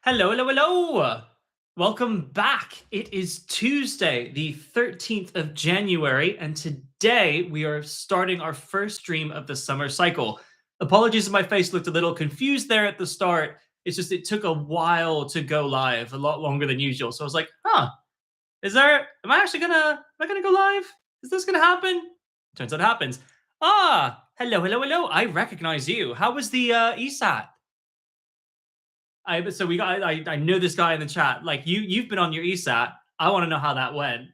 Hello, hello, hello. Welcome back. It is Tuesday, the 13th of January, and today we are starting our first stream of the summer cycle. Apologies if my face looked a little confused there at the start. It's just it took a while to go live, a lot longer than usual. So I was like, am I gonna go live? Is this gonna happen? Turns out it happens. Hello, hello, hello. I recognize you. How was the ESAT? I know this guy in the chat. Like you've been on your ESAT. I want to know how that went.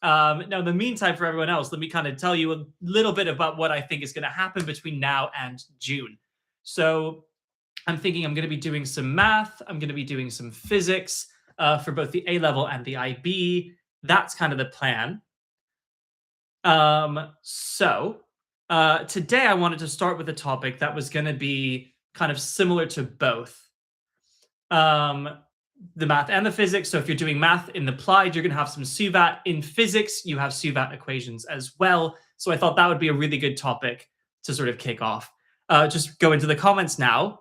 Now, in the meantime, for everyone else, let me kind of tell you a little bit about what I think is going to happen between now and June. So I'm thinking I'm going to be doing some math. I'm going to be doing some physics for both the A level and the IB. That's kind of the plan. Today I wanted to start with a topic that was going to be kind of similar to both the math and the physics. So if you're doing math in the applied, you're going to have some SUVAT. In physics, you have SUVAT equations as well. So I thought that would be a really good topic to sort of kick off. Just go into the comments now.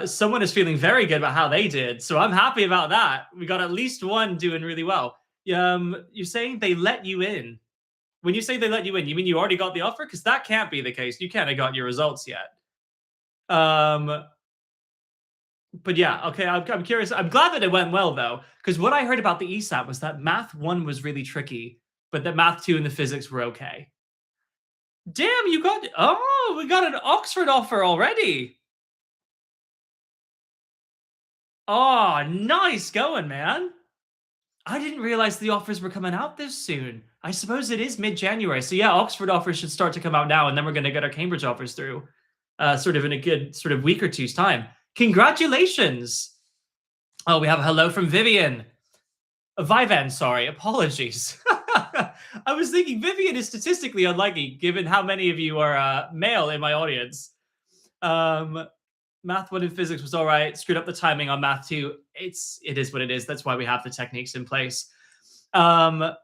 Someone is feeling very good about how they did. So I'm happy about that. We got at least one doing really well. You're saying they let you in. When you say they let you in, you mean you already got the offer? Because that can't be the case. You can't have got your results yet. But yeah, okay, I'm curious. I'm glad that it went well, though, because what I heard about the ESAT was that Math 1 was really tricky, but that Math 2 and the physics were okay. Damn, we got an Oxford offer already. Oh, nice going, man. I didn't realize the offers were coming out this soon. I suppose it is mid-January. So yeah, Oxford offers should start to come out now, and then we're going to get our Cambridge offers through sort of in a good sort of week or two's time. Congratulations. Oh, we have a hello from Vivian. Vivan, sorry. Apologies. I was thinking Vivian is statistically unlikely given how many of you are male in my audience. Math 1 and physics was all right. Screwed up the timing on math 2. It is what it is. That's why we have the techniques in place. While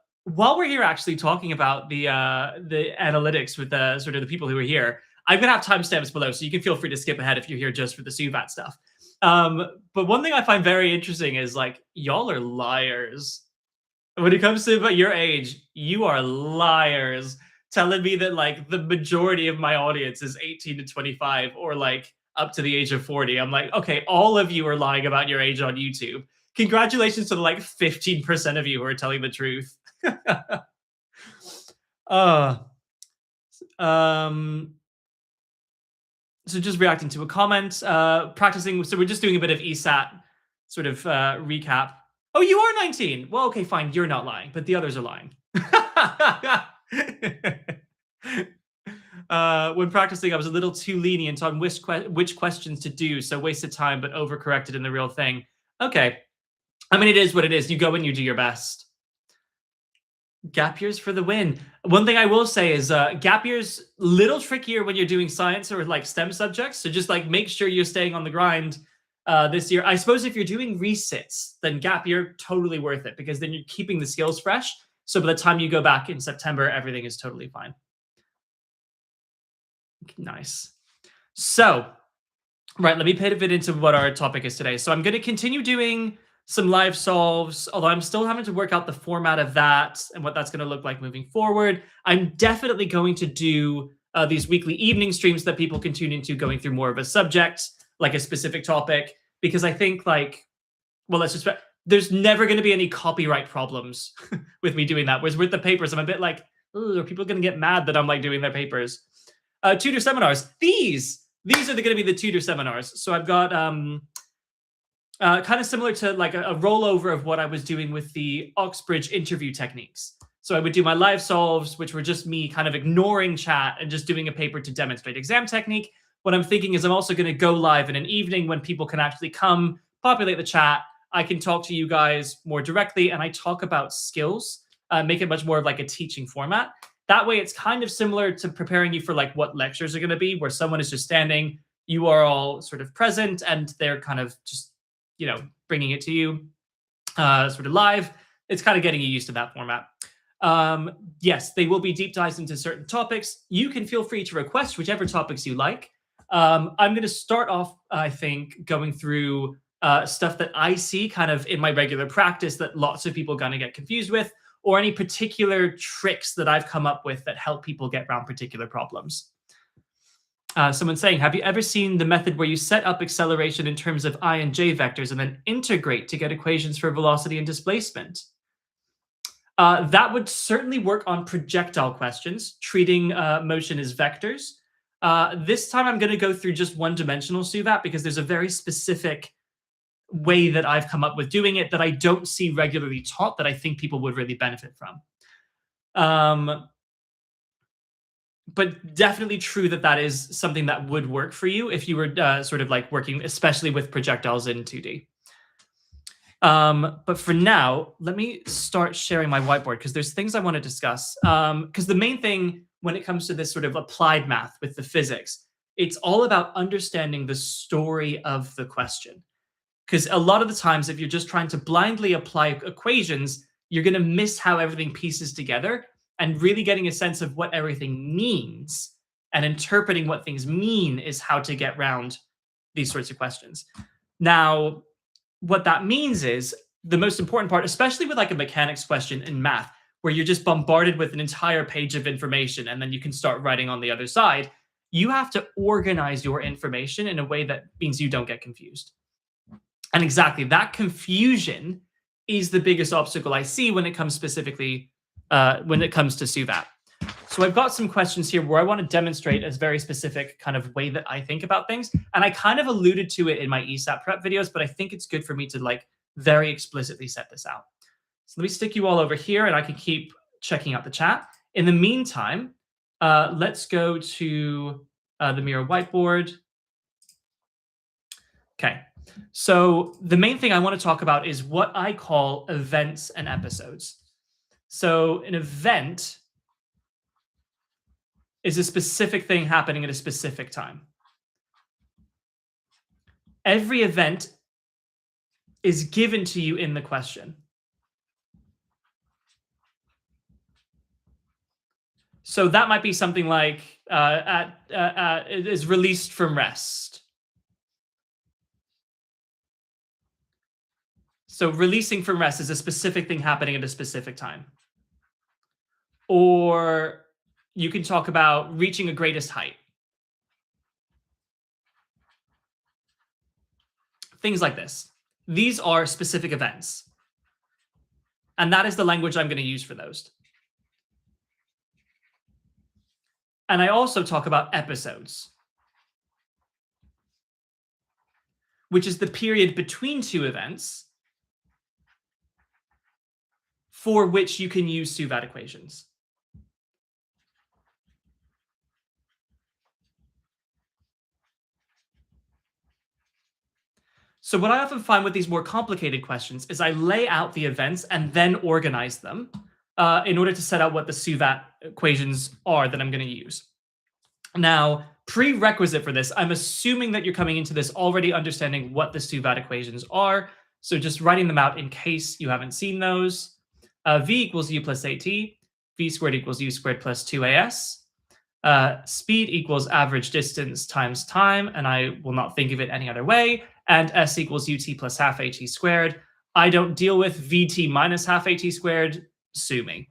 we're here actually talking about the analytics with the sort of the people who are here, I'm going to have timestamps below, so you can feel free to skip ahead if you're here just for the SUVAT stuff. But one thing I find very interesting is, like, y'all are liars. When it comes to about your age, you are liars. Telling me that, like, the majority of my audience is 18 to 25 or, like, up to the age of 40. I'm like, okay, all of you are lying about your age on YouTube. Congratulations to the, like, 15% of you who are telling the truth. So just reacting to a comment, practicing. So we're just doing a bit of ESAT sort of recap. Oh, you are 19. Well, okay, fine. You're not lying, but the others are lying. When practicing, I was a little too lenient on which questions to do, so wasted time, but overcorrected in the real thing. Okay. I mean, it is what it is. You go and you do your best. Gap years for the win. One thing I will say is gap years a little trickier when you're doing science or like STEM subjects. So just like make sure you're staying on the grind this year. I suppose if you're doing resits, then gap year totally worth it because then you're keeping the skills fresh. So by the time you go back in September, everything is totally fine. Nice. So, right, let me pivot into what our topic is today. So I'm going to continue doing some live solves, although I'm still having to work out the format of that and what that's going to look like moving forward. I'm definitely going to do these weekly evening streams that people can tune into going through more of a subject, like a specific topic, because I think there's never going to be any copyright problems with me doing that. Whereas with the papers, I'm a bit like, are people going to get mad that I'm like doing their papers? Tutor seminars. These are going to be the tutor seminars. So I've got kind of similar to like a rollover of what I was doing with the Oxbridge interview techniques. So I would do my live solves, which were just me kind of ignoring chat and just doing a paper to demonstrate exam technique. What I'm thinking is I'm also going to go live in an evening when people can actually come, populate the chat. I can talk to you guys more directly, and I talk about skills, make it much more of like a teaching format. That way, it's kind of similar to preparing you for like what lectures are going to be, where someone is just standing, you are all sort of present, and they're kind of just, bringing it to you sort of live. It's kind of getting you used to that format. Yes, they will be deep dives into certain topics. You can feel free to request whichever topics you like. I'm going to start off, I think, going through stuff that I see kind of in my regular practice that lots of people are going to get confused with, or any particular tricks that I've come up with that help people get around particular problems. Someone's saying, have you ever seen the method where you set up acceleration in terms of I and j vectors and then integrate to get equations for velocity and displacement? That would certainly work on projectile questions, treating motion as vectors. This time I'm going to go through just one-dimensional SUVAT because there's a very specific way that I've come up with doing it that I don't see regularly taught that I think people would really benefit from. But definitely true that that is something that would work for you if you were sort of like working, especially with projectiles in 2D. But for now, let me start sharing my whiteboard because there's things I want to discuss. Because the main thing when it comes to this sort of applied math with the physics, it's all about understanding the story of the question. Because a lot of the times, if you're just trying to blindly apply equations, you're going to miss how everything pieces together, and really getting a sense of what everything means and interpreting what things mean is how to get around these sorts of questions. Now, what that means is the most important part, especially with like a mechanics question in math, where you're just bombarded with an entire page of information and then you can start writing on the other side, you have to organize your information in a way that means you don't get confused. And exactly that confusion is the biggest obstacle I see when it comes specifically when it comes to SUVAT. So I've got some questions here where I want to demonstrate a very specific kind of way that I think about things. And I kind of alluded to it in my ESAT prep videos, but I think it's good for me to like very explicitly set this out. So let me stick you all over here and I can keep checking out the chat. In the meantime, let's go to the Miro whiteboard. Okay. So the main thing I want to talk about is what I call events and episodes. So an event is a specific thing happening at a specific time. Every event is given to you in the question. So that might be something like it is released from rest. So releasing from rest is a specific thing happening at a specific time. Or you can talk about reaching a greatest height. Things like this. These are specific events. And that is the language I'm going to use for those. And I also talk about episodes, which is the period between two events for which you can use SUVAT equations. So what I often find with these more complicated questions is I lay out the events and then organize them in order to set out what the SUVAT equations are that I'm going to use. Now, prerequisite for this, I'm assuming that you're coming into this already understanding what the SUVAT equations are. So just writing them out in case you haven't seen those. V equals u plus at, v squared equals u squared plus 2as. Speed equals average distance times time, and I will not think of it any other way. And s equals ut plus half at squared. I don't deal with vt minus half at squared. Sue me.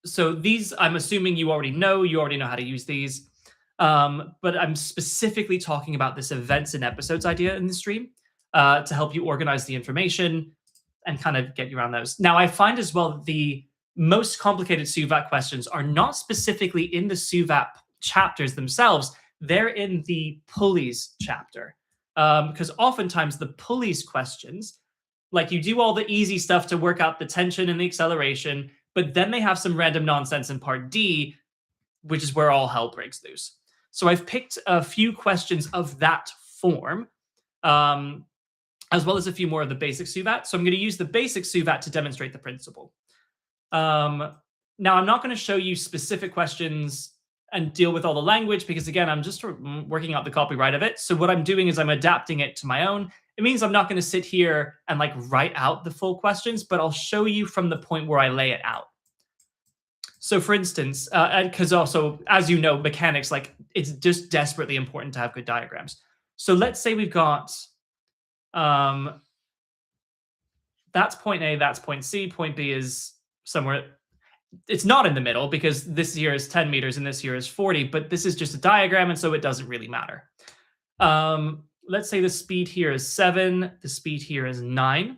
So these, I'm assuming you already know how to use these. But I'm specifically talking about this events and episodes idea in the stream to help you organize the information and kind of get you around those. Now, I find as well that the most complicated SUVAT questions are not specifically in the SUVAT chapters themselves. They're in the pulleys chapter. Because oftentimes the pulleys questions, like you do all the easy stuff to work out the tension and the acceleration, but then they have some random nonsense in part D, which is where all hell breaks loose. So I've picked a few questions of that form, as well as a few more of the basic SUVAT. So I'm going to use the basic SUVAT to demonstrate the principle. Now, I'm not going to show you specific questions and deal with all the language because, again, I'm just working out the copyright of it. So what I'm doing is I'm adapting it to my own. It means I'm not going to sit here and like write out the full questions, but I'll show you from the point where I lay it out. So for instance, because also, as you know, mechanics, like it's just desperately important to have good diagrams. So let's say we've got that's point A, that's point C, point B is somewhere. It's not in the middle because this here is 10 meters and this here is 40, but this is just a diagram, and so it doesn't really matter. Let's say the speed here is 7, the speed here is 9.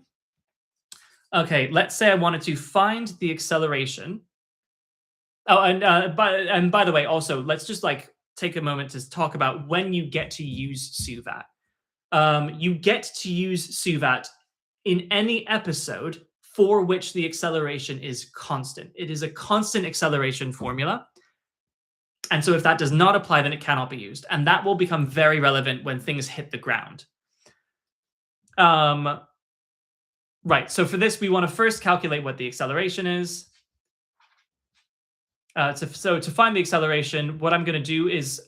Okay, let's say I wanted to find the acceleration. Oh, and by the way, also, let's just like take a moment to talk about when you get to use SUVAT. You get to use SUVAT in any episode for which the acceleration is constant. It is a constant acceleration formula. And so if that does not apply, then it cannot be used. And that will become very relevant when things hit the ground. Right, so for this, we want to first calculate what the acceleration is. So to find the acceleration, what I'm going to do is,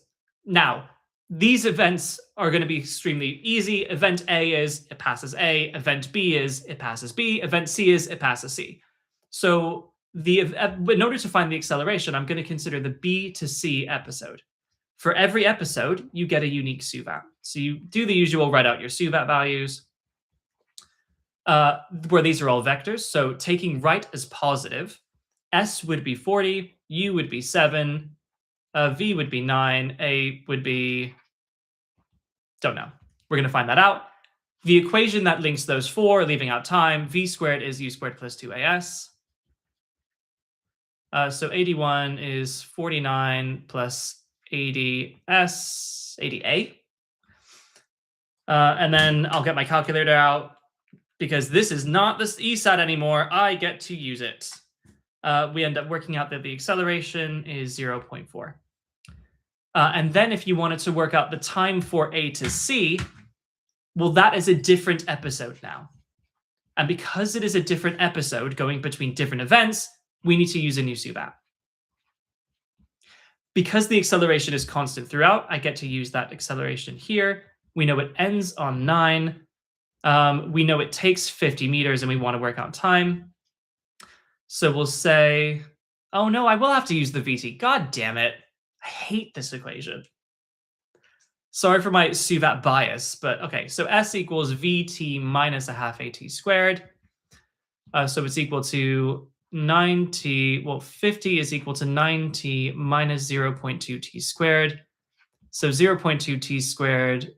now, these events are going to be extremely easy. Event A is it passes A. Event B is it passes B. Event C is it passes C. So in order to find the acceleration, I'm going to consider the B to C episode. For every episode, you get a unique SUVAT. So you do the usual, write out your SUVAT values, where these are all vectors. So taking right as positive, S would be 40, U would be 7, V would be 9, A would be, don't know. We're going to find that out. The equation that links those four, leaving out time, V squared is U squared plus 2AS. So 81 is 49 plus 80S, 80A. And then I'll get my calculator out because this is not this ESAT anymore. I get to use it. We end up working out that the acceleration is 0.4. And then if you wanted to work out the time for A to C, well, that is a different episode now. And because it is a different episode going between different events, we need to use a new SUVAT. Because the acceleration is constant throughout, I get to use that acceleration here. We know it ends on 9. We know it takes 50 meters, and we want to work out time. So we'll say, oh no, I will have to use the VT. God damn it. I hate this equation. Sorry for my SUVAT bias, but okay. So S equals VT minus a half AT squared. So it's equal to 9T, well, 50 is equal to 9T minus 0.2 T squared. So 0.2 T squared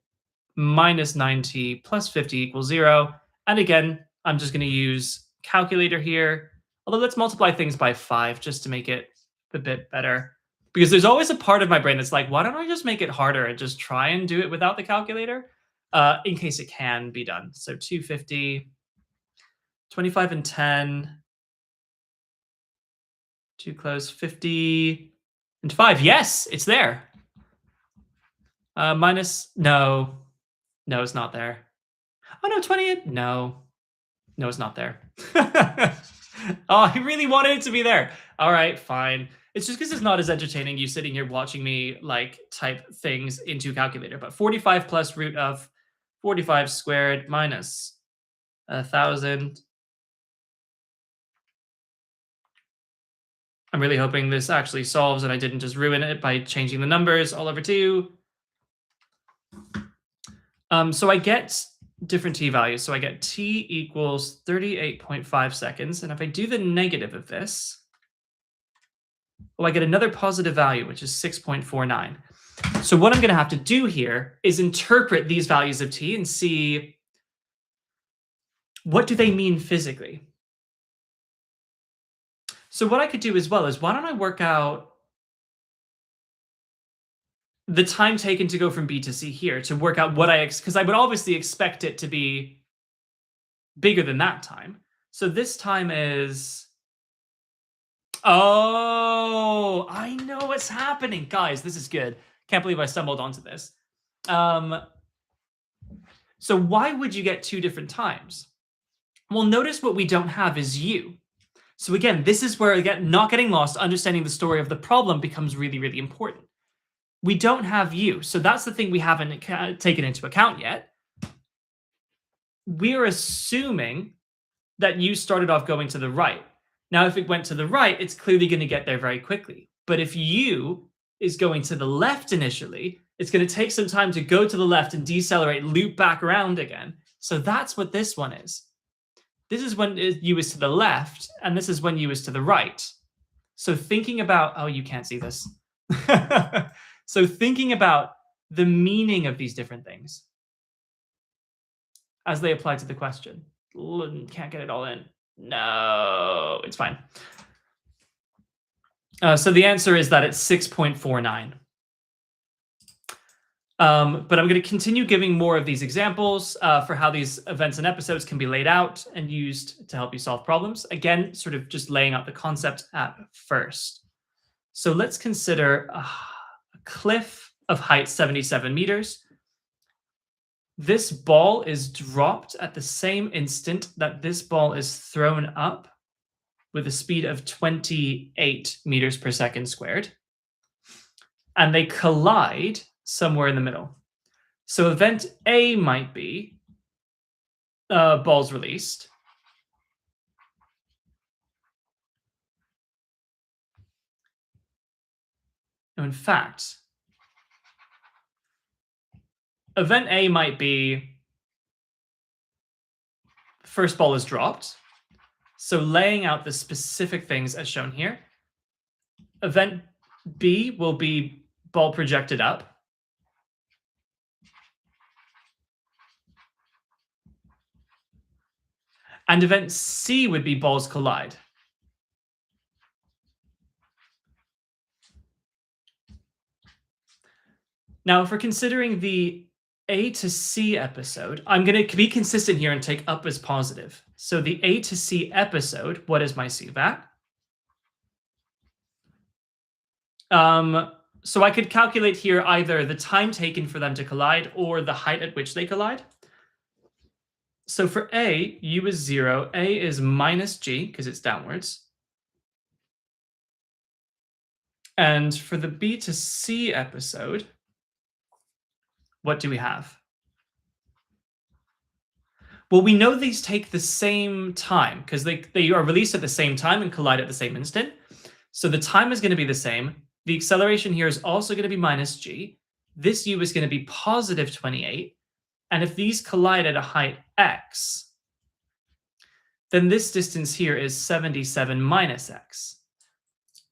minus 9T plus 50 equals 0. And again, I'm just going to use calculator here. Although let's multiply things by 5 just to make it a bit better. Because there's always a part of my brain that's like, why don't I just make it harder and just try and do it without the calculator? In case it can be done. So 250, 25 and 10. Too close, 50 and 5. Yes, it's there. Minus, no, it's not there. Oh no, 28, no, it's not there. Oh, I really wanted it to be there. All right, fine. It's just because it's not as entertaining you sitting here watching me like type things into calculator. But 45 plus root of 45 squared minus 1,000. I'm really hoping this actually solves and I didn't just ruin it by changing the numbers all over 2. So I get different t values. So I get t equals 38.5 seconds. And if I do the negative of this, well, I get another positive value, which is 6.49. So what I'm going to have to do here is interpret these values of t and see what do they mean physically. So what I could do as well is, why don't I work out the time taken to go from B to C here to work out what because I would obviously expect it to be bigger than that time. So this time is, oh, I know what's happening. Guys, this is good. Can't believe I stumbled onto this. So why would you get 2 different times? Well, notice what we don't have is U. So again, this is where, again, not getting lost, understanding the story of the problem becomes really, really important. We don't have U, so that's the thing we haven't taken into account yet. We're assuming that U started off going to the right. Now, if it went to the right, it's clearly going to get there very quickly. But if U is going to the left initially, It's going to take some time to go to the left and decelerate, loop back around again. So that's what this one is. This is when u is to the left, and this is when u is to the right. So thinking about, oh, you can't see this. So thinking about the meaning of these different things as they apply to the question. Can't get it all in. No, it's fine. So the answer is that it's 6.49. But I'm going to continue giving more of these examples for how these events and episodes can be laid out and used to help you solve problems. Again, sort of just laying out the concept at first. So let's consider a cliff of height 77 meters. This ball is dropped at the same instant that this ball is thrown up with a speed of 28 meters per second squared. And they collide somewhere in the middle. So event A might be balls released. Now, in fact, event A might be first ball is dropped. So laying out the specific things as shown here. Event B will be ball projected up. And event C would be balls collide. Now, if we're considering the A to C episode, I'm going to be consistent here and take up as positive. So the A to C episode, what is my SUVAT? So I could calculate here either the time taken for them to collide or the height at which they collide. So for A, u is 0, A is minus g because it's downwards. And for the B to C episode, what do we have? Well, we know these take the same time because they are released at the same time and collide at the same instant. So the time is going to be the same. The acceleration here is also going to be minus g. This u is going to be positive 28. And if these collide at a height x, then this distance here is 77 minus x.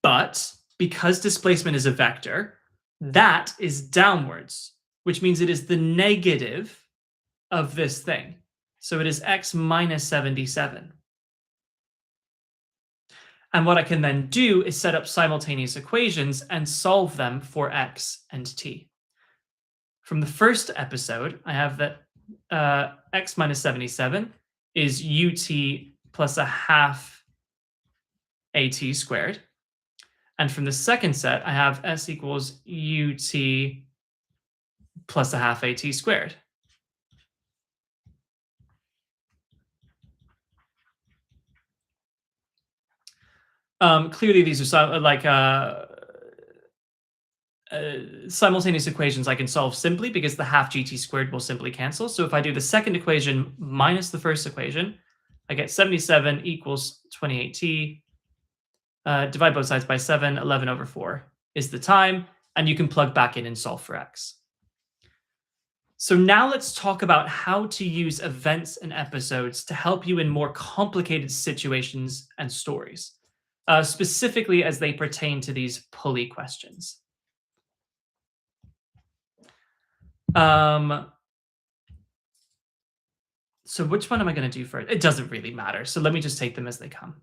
But because displacement is a vector, that is downwards, which means it is the negative of this thing. So it is x minus 77. And what I can then do is set up simultaneous equations and solve them for x and t. From the first episode, I have that x minus 77 is ut plus a half at squared. And from the second set, I have s equals ut plus a half at squared. Clearly, these are like simultaneous equations I can solve simply because the half gt squared will simply cancel. So if I do the second equation minus the first equation, I get 77 equals 28t. Divide both sides by 7, 11 over 4 is the time, and you can plug back in and solve for x. So now let's talk about how to use events and episodes to help you in more complicated situations and stories, specifically as they pertain to these pulley questions. So which one am I going to do first? It doesn't really matter. So let me just take them as they come.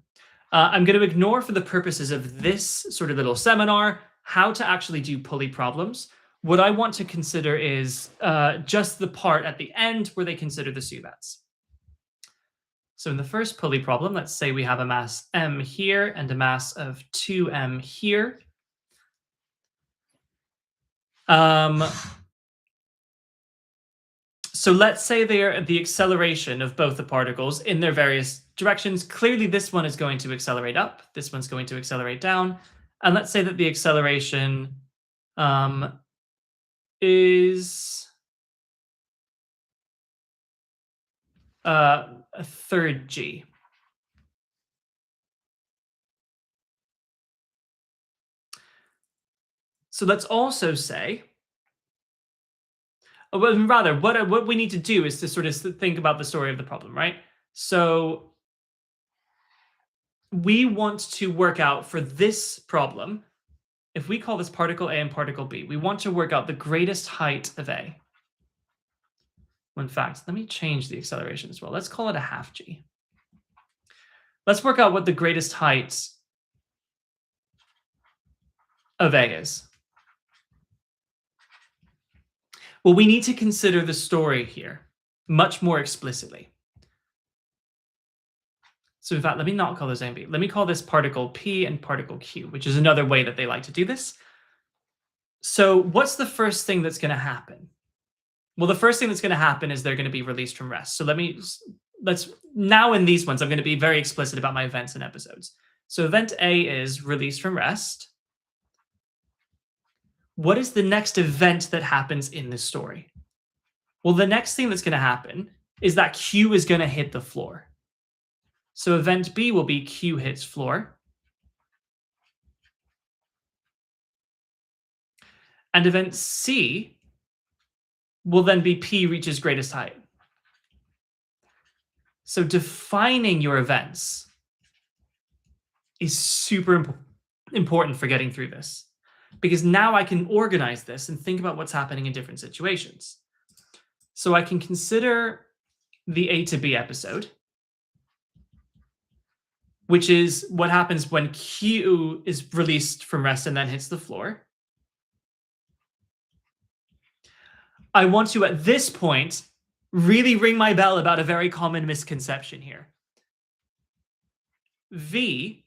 I'm going to ignore for the purposes of this sort of little seminar how to actually do pulley problems. What I want to consider is just the part at the end where they consider the SUVATs. So in the first pulley problem, let's say we have a mass m here and a mass of 2m here. So let's say they're the acceleration of both the particles in their various directions. Clearly, this one is going to accelerate up. This one's going to accelerate down. And let's say that the acceleration is a third g. So let's also say Well, rather, what we need to do is to sort of think about the story of the problem, right? So we want to work out for this problem, if we call this particle A and particle B, we want to work out the greatest height of A. Well, in fact, let me change the acceleration as well. Let's call it a half g. Let's work out what the greatest height of A is. Well, we need to consider the story here much more explicitly. So in fact, let me not call this A and B. Let me call this particle P and particle Q, which is another way that they like to do this. So what's the first thing that's going to happen? Well, the first thing that's going to happen is they're going to be released from rest. So let's now in these ones, I'm going to be very explicit about my events and episodes. So event A is released from rest. What is the next event that happens in this story? Well, the next thing that's going to happen is that Q is going to hit the floor. So event B will be Q hits floor. And event C will then be P reaches greatest height. So defining your events is super important for getting through this, because now I can organize this and think about what's happening in different situations. So I can consider the A to B episode, which is what happens when Q is released from rest and then hits the floor. I want to, at this point, really ring my bell about a very common misconception here. V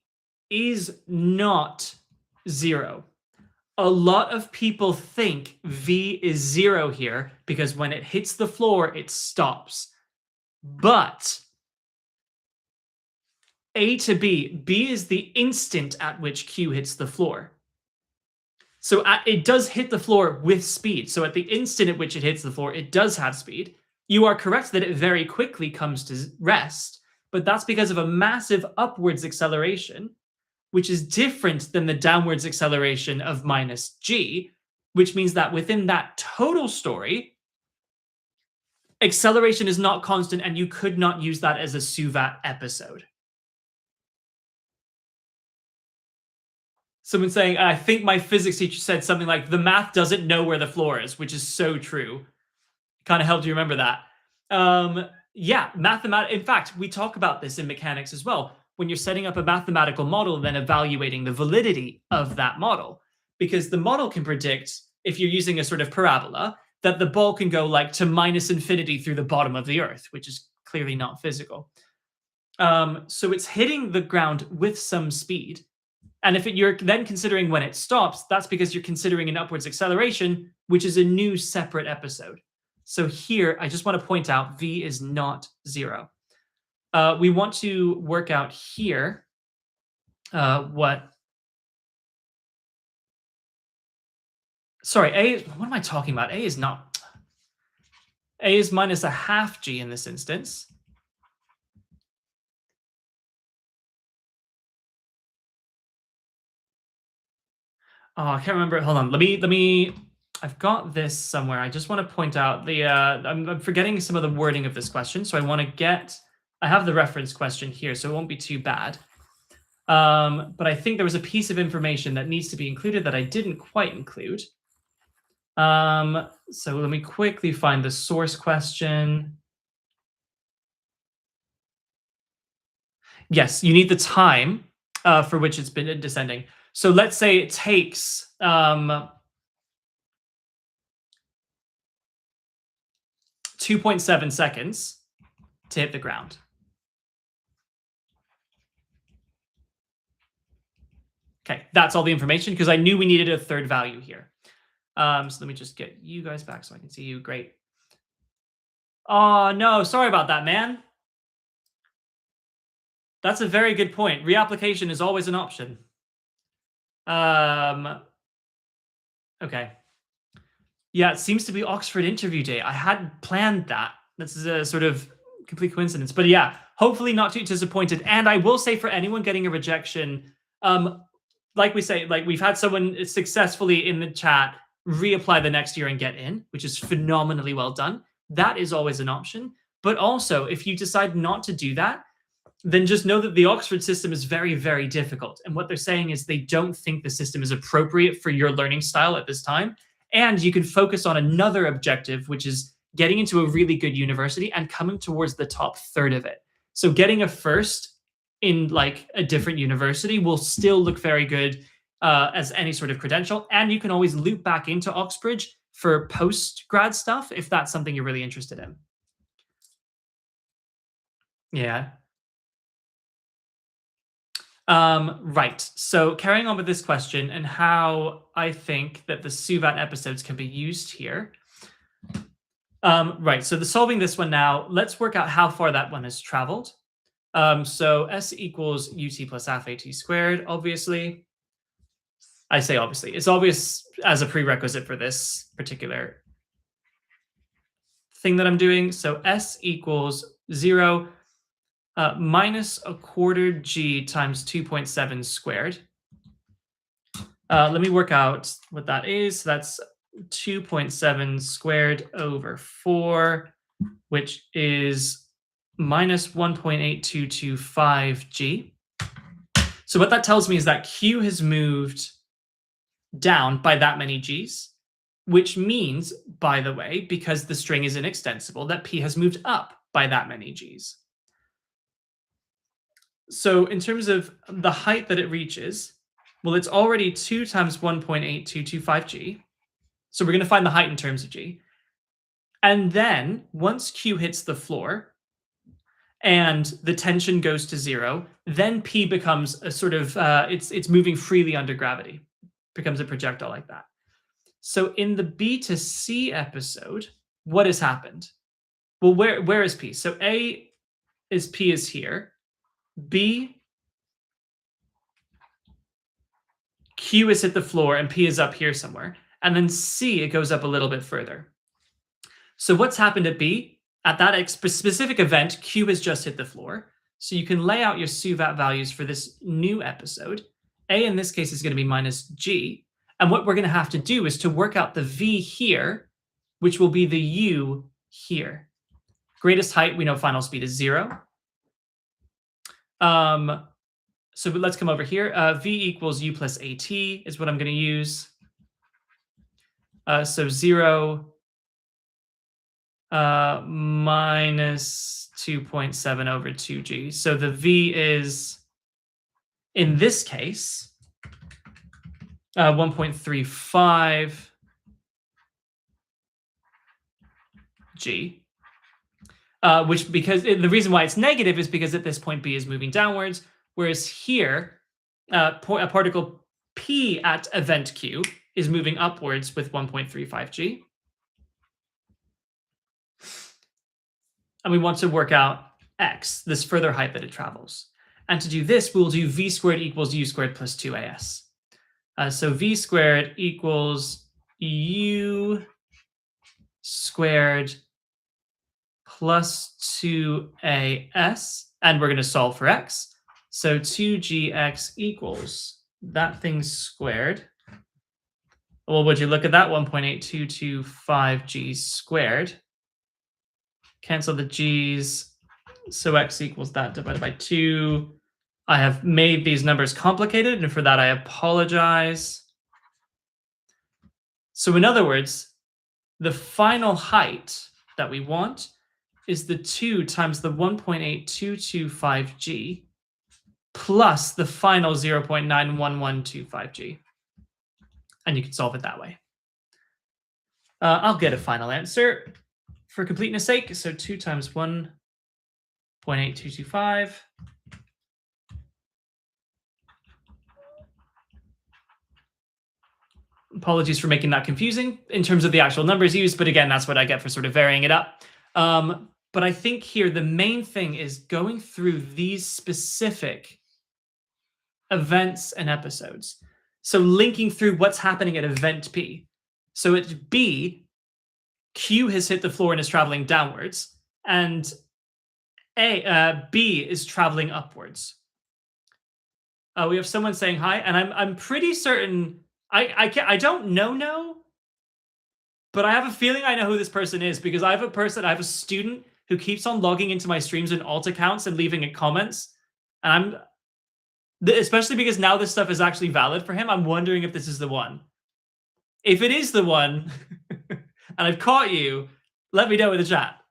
is not 0. A lot of people think V is 0 here because when it hits the floor, it stops. But A to B, B is the instant at which Q hits the floor. So it does hit the floor with speed. So at the instant at which it hits the floor, it does have speed. You are correct that it very quickly comes to rest, but that's because of a massive upwards acceleration, which is different than the downwards acceleration of minus g, which means that within that total story, acceleration is not constant, and you could not use that as a SUVAT episode. Someone saying, I think my physics teacher said something like, the math doesn't know where the floor is, which is so true. Kind of helped you remember that. Yeah, in fact, we talk about this in mechanics as well. When you're setting up a mathematical model, then evaluating the validity of that model. Because the model can predict, if you're using a sort of parabola, that the ball can go like to minus infinity through the bottom of the earth, which is clearly not physical. So it's hitting the ground with some speed. And if you're then considering when it stops, that's because you're considering an upwards acceleration, which is a new separate episode. So here, I just want to point out V is not 0. We want to work out here what am I talking about? A is minus a half g in this instance. Oh, I can't remember. Hold on. Let me. I've got this somewhere. I just want to point out the. I'm forgetting some of the wording of this question, so I want to get. I have the reference question here, so it won't be too bad. But I think there was a piece of information that needs to be included that I didn't quite include. So let me quickly find the source question. Yes, you need the time for which it's been descending. So let's say it takes 2.7 seconds to hit the ground. Okay, that's all the information because I knew we needed a third value here. So let me just get you guys back so I can see you. Great. Oh, no, sorry about that, man. That's a very good point. Reapplication is always an option. Okay. Yeah, it seems to be Oxford interview day. I hadn't planned that. This is a sort of complete coincidence. But yeah, hopefully not too disappointed. And I will say for anyone getting a rejection, like we say, like we've had someone successfully in the chat reapply the next year and get in, which is phenomenally well done. That is always an option. But also, if you decide not to do that, then just know that the Oxford system is very, very difficult. And what they're saying is they don't think the system is appropriate for your learning style at this time. And you can focus on another objective, which is getting into a really good university and coming towards the top third of it. So getting a first in like a different university will still look very good as any sort of credential. And you can always loop back into Oxbridge for post-grad stuff if that's something you're really interested in. Yeah. Right. So carrying on with this question and how I think that the SUVAT episodes can be used here. Right. So solving this one now, let's work out how far that one has traveled. So S equals UT plus half AT squared, obviously. I say obviously. It's obvious as a prerequisite for this particular thing that I'm doing. So S equals 0 minus a quarter G times 2.7 squared. Let me work out what that is. So that's 2.7 squared over 4, which is minus 1.8225 G. So what that tells me is that Q has moved down by that many G's, which means, by the way, because the string is inextensible, that P has moved up by that many G's. So in terms of the height that it reaches, well, it's already 2 times 1.8225 G. So we're going to find the height in terms of G. And then once Q hits the floor and the tension goes to 0, then P becomes a sort of, it's moving freely under gravity, becomes a projectile like that. So in the B to C episode, what has happened? Well, where is P? So A is P is here. B, Q is hit the floor and P is up here somewhere. And then C, it goes up a little bit further. So what's happened at B? At that specific event, Q has just hit the floor. So you can lay out your SUVAT values for this new episode. A in this case is going to be minus G. And what we're going to have to do is to work out the V here, which will be the U here. Greatest height, we know final speed is 0. So let's come over here. V equals U plus AT is what I'm going to use. So 0 minus 2.7 over 2G. So the V is, in this case, 1.35 G. Which, because the reason why it's negative is because at this point B is moving downwards, whereas here a particle P at event Q is moving upwards with 1.35 G. And we want to work out X, this further height that it travels. And to do this, we'll do V squared equals U squared plus 2AS. So V squared equals U squared plus 2AS, and we're going to solve for X. So 2GX equals that thing squared. Well, would you look at that? 1.8225G squared. Cancel the G's. So X equals that divided by 2. I have made these numbers complicated, and for that I apologize. So in other words, the final height that we want is the 2 times the 1.8225G plus the final 0.91125G. And you can solve it that way. I'll get a final answer for completeness sake. So 2 times 1.8225. Apologies for making that confusing in terms of the actual numbers used, but again, that's what I get for sort of varying it up. But I think here the main thing is going through these specific events and episodes. So linking through what's happening at event P. So at B, Q has hit the floor and is traveling downwards, and B is traveling upwards. We have someone saying hi, and I'm pretty certain I don't know But I have a feeling I know who this person is because I have a student who keeps on logging into my streams in alt accounts and leaving it comments. And especially because now this stuff is actually valid for him, I'm wondering if this is the one. If it is the one, and I've caught you, let me know in the chat.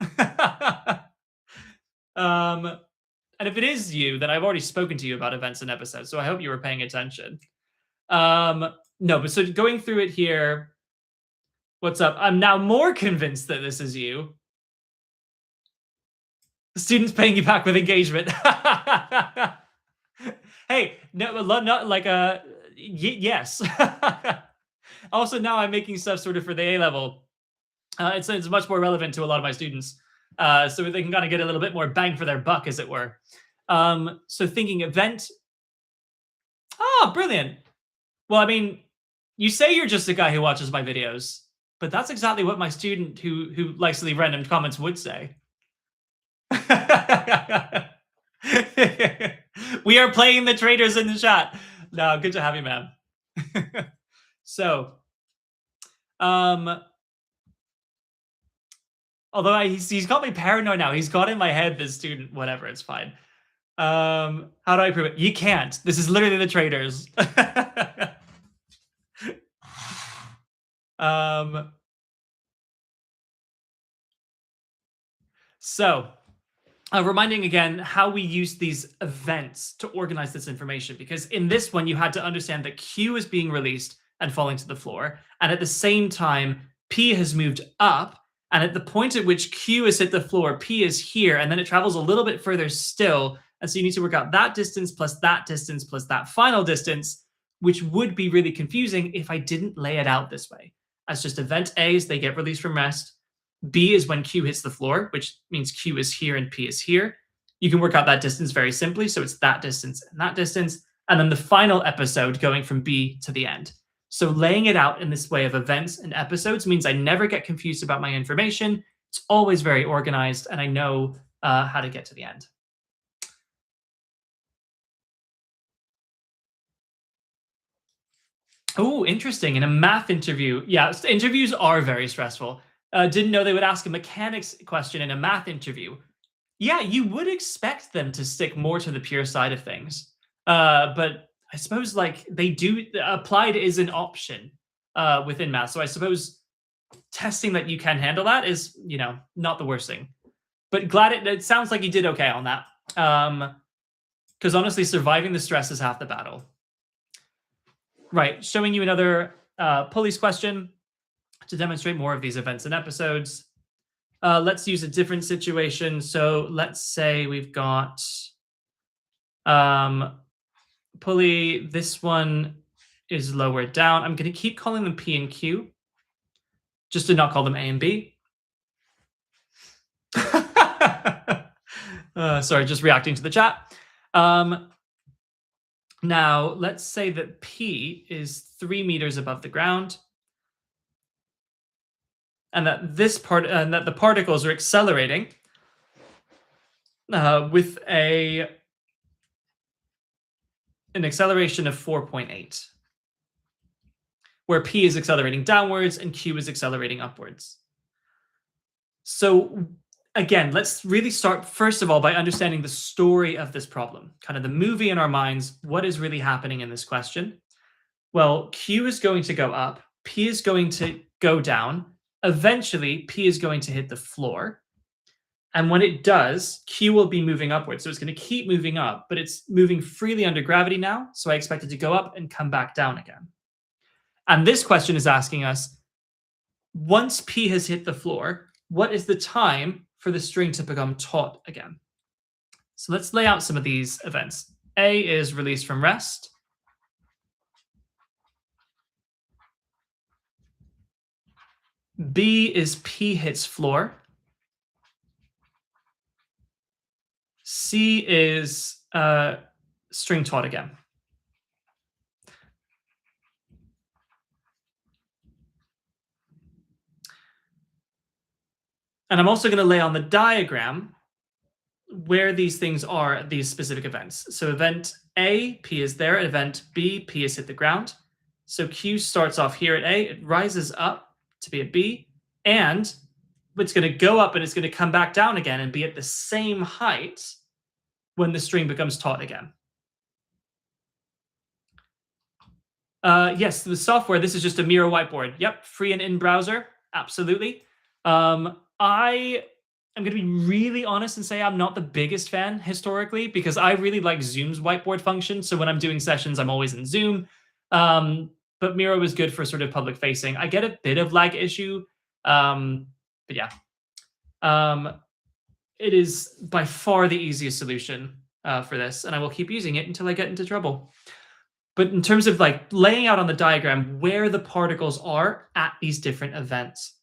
And if it is you, then I've already spoken to you about events and episodes, so I hope you were paying attention. No, but so going through it here, what's up? I'm now more convinced that this is you. The student's paying you back with engagement. Hey, no, not like yes. Also, now I'm making stuff sort of for the A level. It's much more relevant to a lot of my students, so they can kind of get a little bit more bang for their buck, as it were. So thinking event. Oh, brilliant. Well, I mean, you say you're just a guy who watches my videos, but that's exactly what my student who likes to leave random comments would say. We are playing the traders in the chat. No, good to have you, man. So, although he's got me paranoid now. He's got in my head, this student, whatever, it's fine. How do I prove it? You can't. This is literally the traders. So, reminding again how we use these events to organize this information, because in this one, you had to understand that Q is being released and falling to the floor, and at the same time, P has moved up, and at the point at which Q has hit the floor, P is here, and then it travels a little bit further still, and so you need to work out that distance plus that final distance, which would be really confusing if I didn't lay it out this way. As just event A is they get released from rest, B is when Q hits the floor, which means Q is here and P is here. You can work out that distance very simply. So it's that distance and that distance. And then the final episode going from B to the end. So laying it out in this way of events and episodes means I never get confused about my information. It's always very organized, and I know how to get to the end. Oh, interesting. In a math interview. Yeah, interviews are very stressful. Didn't know they would ask a mechanics question in a math interview. Yeah, you would expect them to stick more to the pure side of things. But I suppose like they do, applied is an option within math. So I suppose testing that you can handle that is, you know, not the worst thing. But glad it sounds like you did okay on that. Because honestly, surviving the stress is half the battle. Right, showing you another pulleys question to demonstrate more of these events and episodes. Let's use a different situation. So let's say we've got pulley. This one is lower down. I'm going to keep calling them P and Q, just to not call them A and B. Sorry, just reacting to the chat. Now, let's say that P is 3 meters above the ground, and that that the particles are accelerating with an acceleration of 4.8, where P is accelerating downwards and Q is accelerating upwards. So again, let's really start, first of all, by understanding the story of this problem, kind of the movie in our minds. What is really happening in this question? Well, Q is going to go up, P is going to go down. Eventually, P is going to hit the floor. And when it does, Q will be moving upwards. So it's going to keep moving up, but it's moving freely under gravity now. So I expect it to go up and come back down again. And this question is asking us, once P has hit the floor, what is the time for the string to become taut again? So let's lay out some of these events. A is released from rest. B is P hits floor. C is string taut again. And I'm also going to lay on the diagram where these things are, these specific events. So event A, P is there. Event B, P is hit the ground. So Q starts off here at A. It rises up to be a B. And it's going to go up and it's going to come back down again and be at the same height when the string becomes taut again. Yes, the software, this is just a Miro whiteboard. Yep, free and in browser. Absolutely. I am going to be really honest and say I'm not the biggest fan historically because I really like Zoom's whiteboard function. So when I'm doing sessions, I'm always in Zoom. But Miro is good for sort of public facing. I get a bit of lag issue. But yeah, it is by far the easiest solution for this. And I will keep using it until I get into trouble. But in terms of like laying out on the diagram where the particles are at these different events.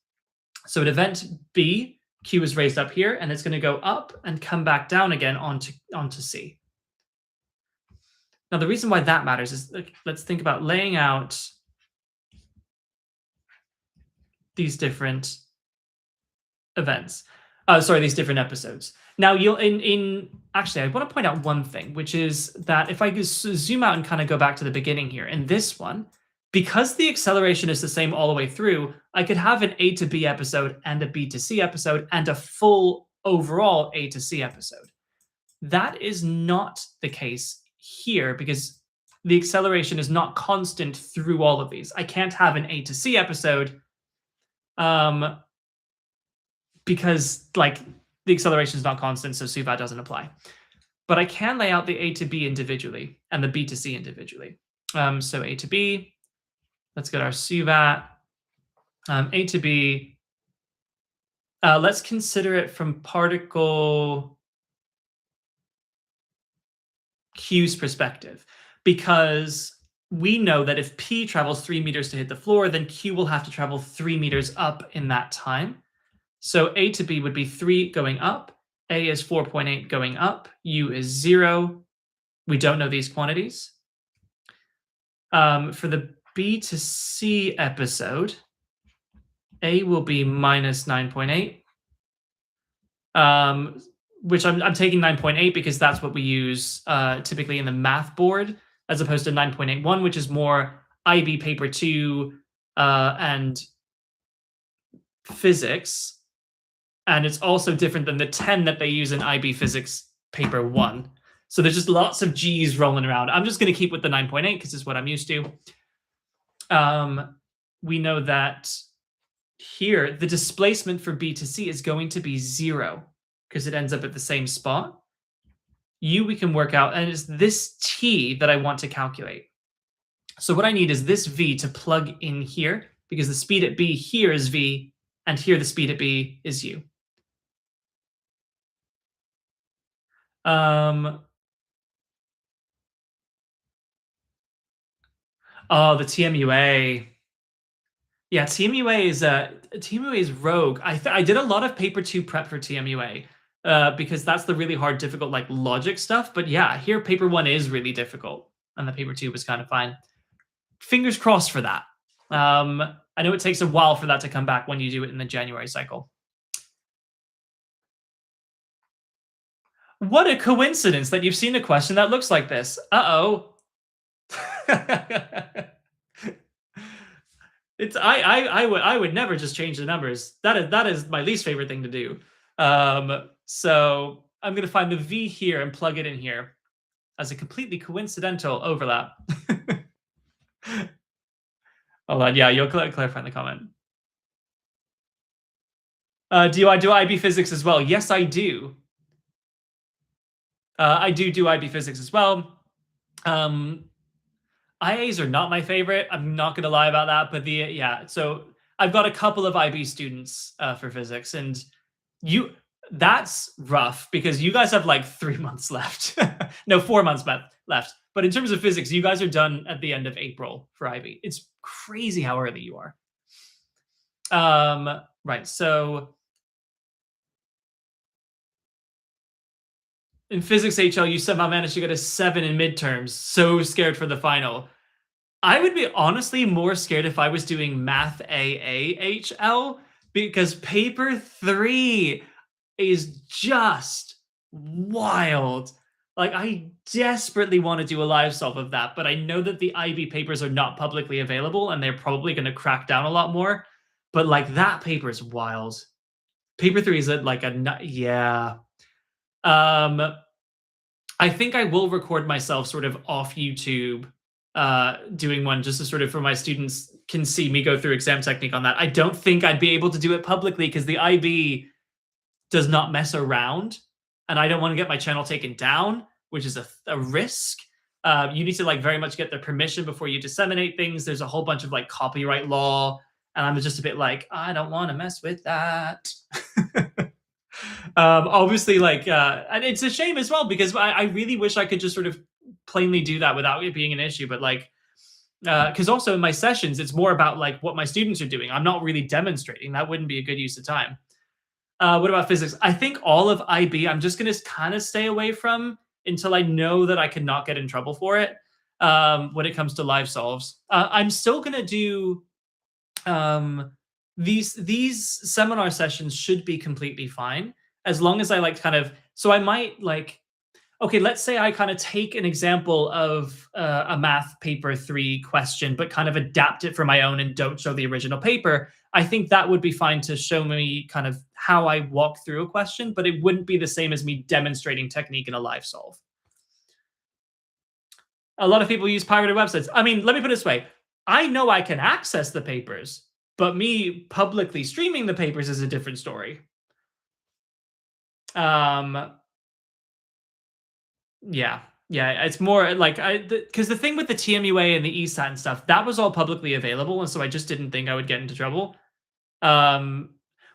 So at event B, Q is raised up here, and it's going to go up and come back down again onto C. Now, the reason why that matters is, let's think about laying out these different events. These different episodes. Now, you'll actually, I want to point out one thing, which is that if I zoom out and kind of go back to the beginning here, in this one, because the acceleration is the same all the way through, I could have an A to B episode and a B to C episode and a full overall A to C episode. That is not the case here because the acceleration is not constant through all of these. I can't have an A to C episode because like the acceleration is not constant, so SUVAT doesn't apply. But I can lay out the A to B individually and the B to C individually. So A to B, let's get our SUVAT. A to B, let's consider it from particle Q's perspective, because we know that if P travels 3 meters to hit the floor, then Q will have to travel 3 meters up in that time. So A to B would be 3 going up, A is 4.8 going up, U is 0. We don't know these quantities. For the B to C episode, A will be minus 9.8, which I'm taking 9.8 because that's what we use typically in the math board, as opposed to 9.81, which is more IB paper 2 and physics. And it's also different than the 10 that they use in IB physics paper 1. So there's just lots of G's rolling around. I'm just going to keep with the 9.8 because it's what I'm used to. We know that here, the displacement for B to C is going to be 0 because it ends up at the same spot. U we can work out, and it's this T that I want to calculate. So what I need is this V to plug in here because the speed at B here is V, and here the speed at B is U. Oh, the TMUA. Yeah, TMUA is rogue. I did a lot of paper 2 prep for TMUA because that's the really hard, difficult like logic stuff. But yeah, here paper 1 is really difficult, and the paper 2 was kind of fine. Fingers crossed for that. I know it takes a while for that to come back when you do it in the January cycle. What a coincidence that you've seen a question that looks like this. Uh-oh. I would never just change the numbers. That is my least favorite thing to do. So I'm going to find the V here and plug it in here as a completely coincidental overlap. Hold on, yeah, you'll clarify in the comment. Do I do IB physics as well? Yes, I do. I do IB physics as well. IAs are not my favorite. I'm not going to lie about that. But so I've got a couple of IB students for physics, and that's rough because you guys have like 3 months left. No, 4 months left. But in terms of physics, you guys are done at the end of April for IB. It's crazy how early you are. Right, so in physics HL, you somehow managed to get a 7 in midterms. So scared for the final. I would be honestly more scared if I was doing math AA HL because paper 3 is just wild. Like, I desperately want to do a live solve of that, but I know that the IB papers are not publicly available and they're probably going to crack down a lot more. but like that paper is wild. Paper 3 is yeah. Um, I think I will record myself sort of off YouTube doing one just to sort of for my students can see me go through exam technique on that. I don't think I'd be able to do it publicly because the IB does not mess around, and I don't want to get my channel taken down, which is a risk. You need to like very much get their permission before you disseminate things. There's a whole bunch of like copyright law, and I'm just a bit like, I don't want to mess with that. Obviously, like, and it's a shame as well because I really wish I could just sort of plainly do that without it being an issue. But like, because also in my sessions, it's more about like what my students are doing. I'm not really demonstrating. That wouldn't be a good use of time. What about physics? I think all of IB, I'm just going to kind of stay away from until I know that I could not get in trouble for it when it comes to live solves. I'm still going to do these seminar sessions should be completely fine as long as I like kind of. So I might like, okay, let's say I kind of take an example of a math paper 3 question, but kind of adapt it for my own and don't show the original paper. I think that would be fine to show me kind of how I walk through a question, but it wouldn't be the same as me demonstrating technique in a live solve. A lot of people use pirated websites. I mean, let me put it this way. I know I can access the papers, but me publicly streaming the papers is a different story. Yeah, it's more like because the thing with the TMUA and the ESAT and stuff, that was all publicly available, and so I just didn't think I would get into trouble. Well,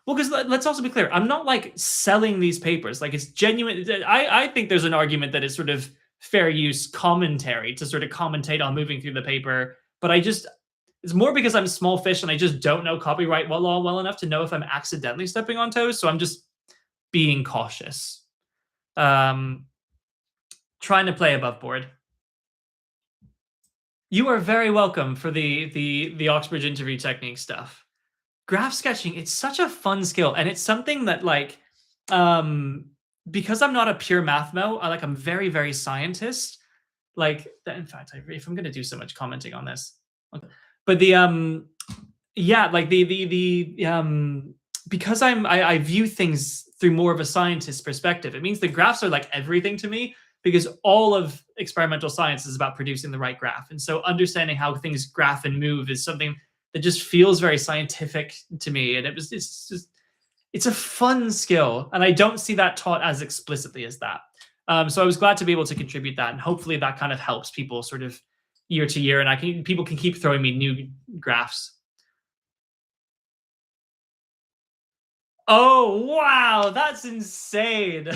because let's also be clear, I'm not like selling these papers. Like it's genuine. I think there's an argument that it's sort of fair use commentary to sort of commentate on moving through the paper, but it's more because I'm small fish and I just don't know copyright law well enough to know if I'm accidentally stepping on toes. So I'm just being cautious. Trying to play above board. You are very welcome for the Oxbridge interview technique stuff. Graph sketching, it's such a fun skill, and it's something that like because I'm not a pure math mo, I'm very, very scientist. Like in fact, if I'm gonna do so much commenting on this. But the yeah, like the because I view things through more of a scientist perspective, it means the graphs are like everything to me because all of experimental science is about producing the right graph. And so understanding how things graph and move is something that just feels very scientific to me. And it's a fun skill. And I don't see that taught as explicitly as that. So I was glad to be able to contribute that. And hopefully that kind of helps people sort of year to year. And people can keep throwing me new graphs. Oh, wow. That's insane.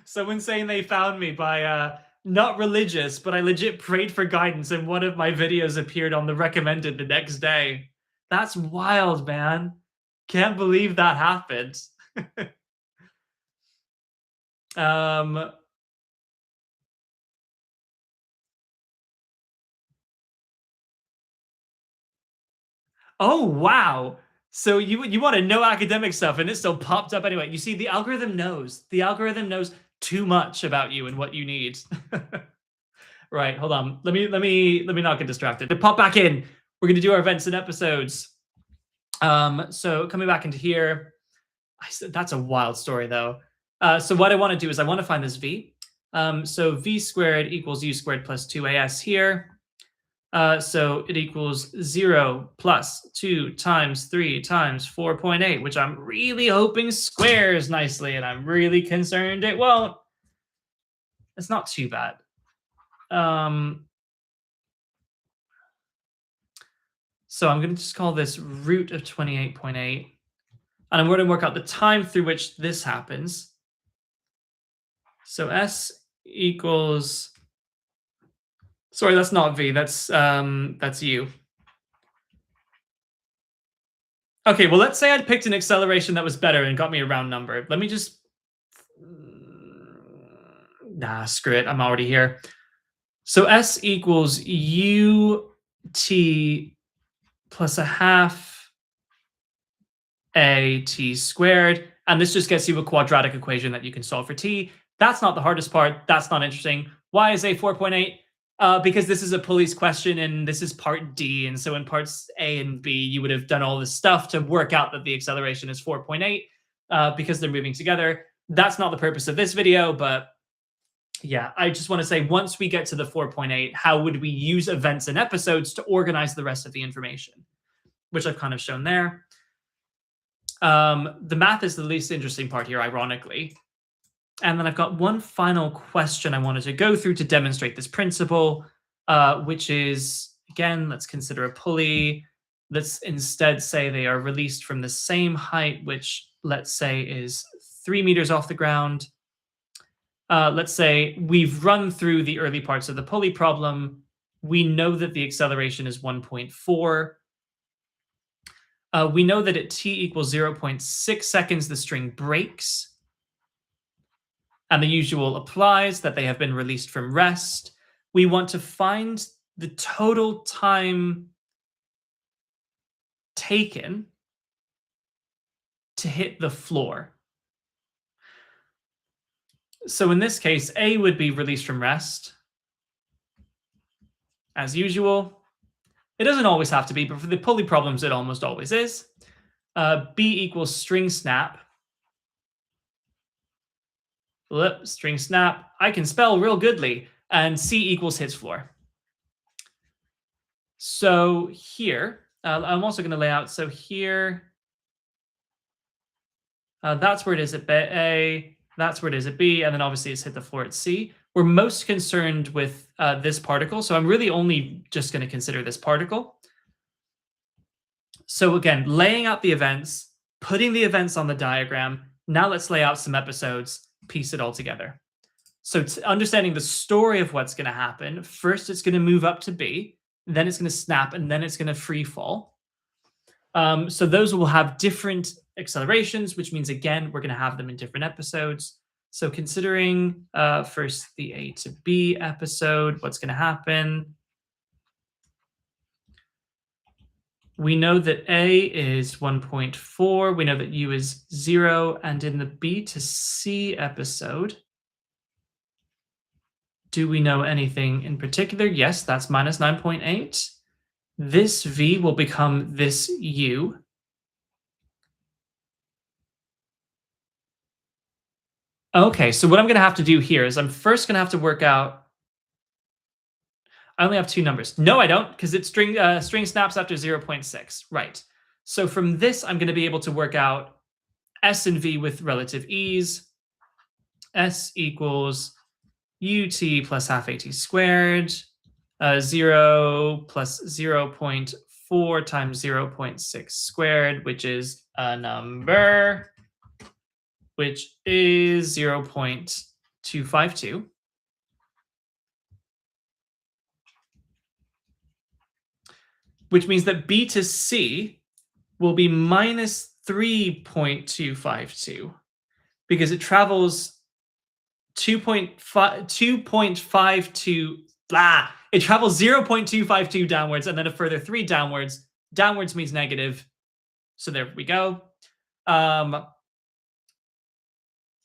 Someone saying they found me by not religious, but I legit prayed for guidance and one of my videos appeared on the recommended the next day. That's wild, man. Can't believe that happened. Oh, wow. So you want to know academic stuff and it still popped up anyway. You see, the algorithm knows. The algorithm knows too much about you and what you need. Right, hold on. Let me not get distracted. To pop back in, we're gonna do our events and episodes. So coming back into here, that's a wild story though. So what I want to do is I want to find this v. So v squared equals u squared plus 2as here. So it equals 0 plus 2 times 3 times 4.8, which I'm really hoping squares nicely, and I'm really concerned it won't. It's not too bad. So I'm going to just call this root of 28.8. And I'm going to work out the time through which this happens. So S equals... Sorry, that's not V. That's U. Okay, well, let's say I'd picked an acceleration that was better and got me a round number. Let me just... Nah, screw it. I'm already here. So S equals UT plus a half AT squared. And this just gets you a quadratic equation that you can solve for T. That's not the hardest part. That's not interesting. Why is A 4.8? Because this is a pulleys question and this is part D. And so in parts A and B, you would have done all this stuff to work out that the acceleration is 4.8 because they're moving together. That's not the purpose of this video, but yeah, I just want to say once we get to the 4.8, how would we use events and episodes to organize the rest of the information, which I've kind of shown there. The math is the least interesting part here, ironically. And then I've got one final question I wanted to go through to demonstrate this principle, which is, again, let's consider a pulley. Let's instead say they are released from the same height, which let's say is 3 meters off the ground. Let's say we've run through the early parts of the pulley problem. We know that the acceleration is 1.4. We know that at t equals 0.6 seconds, the string breaks. And the usual applies, that they have been released from rest. We want to find the total time taken to hit the floor. So in this case, A would be released from rest, as usual. It doesn't always have to be, but for the pulley problems, it almost always is. B equals string snap. String snap. I can spell real goodly. And C equals hits floor. So here, I'm also going to lay out. So here, that's where it is at A. That's where it is at B. And then obviously it's hit the floor at C. We're most concerned with this particle. So I'm really only just going to consider this particle. So again, laying out the events, putting the events on the diagram. Now let's lay out some episodes. Piece it all together. So understanding the story of what's going to happen, first it's going to move up to B, then it's going to snap, and then it's going to free fall. So those will have different accelerations, which means, again, we're going to have them in different episodes. So considering first the A to B episode, what's going to happen? We know that A is 1.4. We know that U is 0. And in the B to C episode, do we know anything in particular? Yes, that's minus 9.8. This V will become this U. Okay, so what I'm going to have to do here is I'm first going to have to work out. I only have two numbers. No, I don't, because it's string snaps after 0.6. Right. So from this, I'm going to be able to work out S and V with relative ease. S equals UT plus half AT squared. 0 plus 0.4 times 0.6 squared, which is a number, which is 0.252. Which means that B to C will be minus 3.252 because it travels 2.52. It travels 0.252 downwards and then a further 3 downwards. Downwards means negative. So there we go.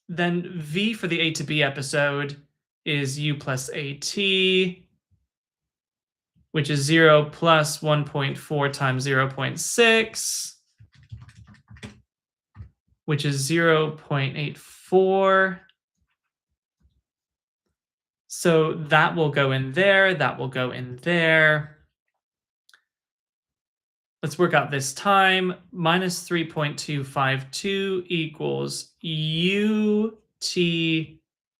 Then V for the A to B episode is U plus AT, which is 0 plus 1.4 times 0.6, which is 0.84. So that will go in there. That will go in there. Let's work out this time. Minus 3.252 equals UT